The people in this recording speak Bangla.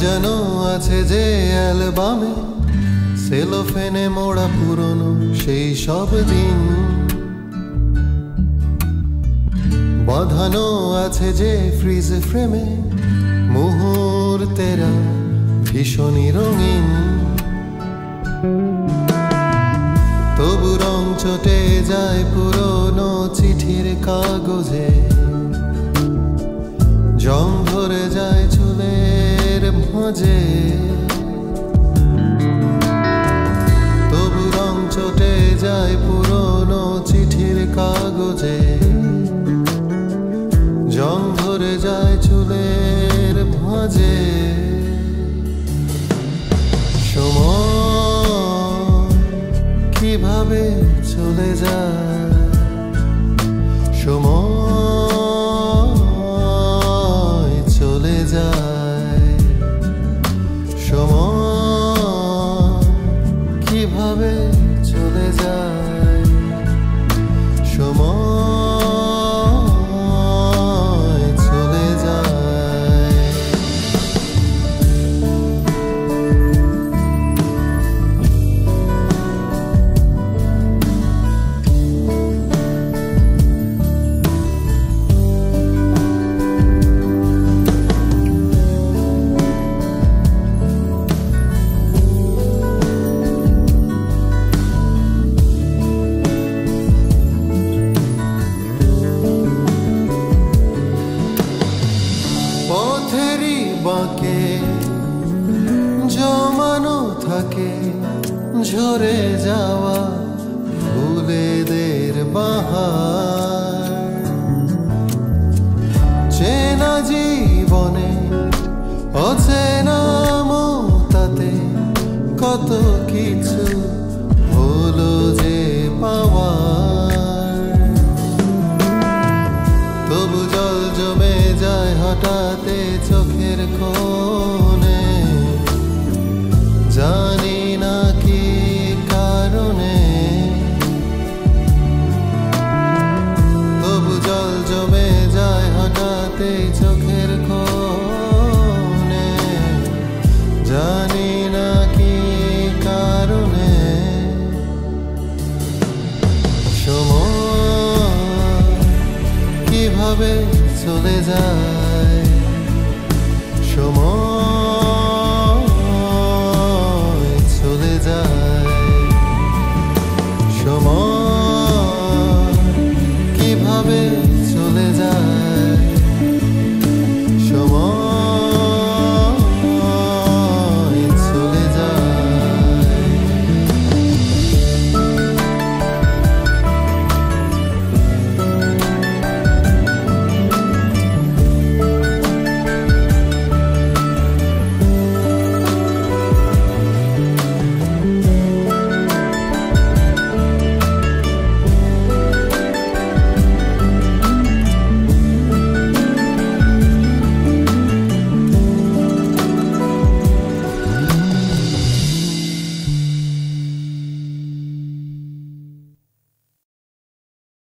সাজানো আছে যে অ্যালবামে, সেলোফেনে মোড়া পুরনো সেই সব দিন। বাঁধানো আছে যে ফ্রিজ ফ্রেমে মুহূর্তেরা ভীষণই রঙিন। তবু রং চটে যায় পুরনো চিঠির কাগজে, জং ধরে যায় চুলের ভাঁজে। তবু রং চটে যায় পুরনো চিঠির কাগজে, জং ধরে যায় চুলের ভাঁজে। সময় কিভাবে চলে যায়, সময় চলে যায়, সময় কিভাবে চলে যায়, সময় চলে যায়। পথেরই বাঁকে জমানো থাকে ঝরে যাওয়া ফুলেদের বাহার। চেনা জীবনে অচেনা মতাতে কত কিছু হলো যে পাওয়ার। তবু জল জমে যায় হঠাৎ চোখের কোণে, জানি না কি কারণে। তবু জল জমে যায় হঠাৎ চোখের কোণে, জানি না কি কারণে। সময় কিভাবে চলে যায়, সময়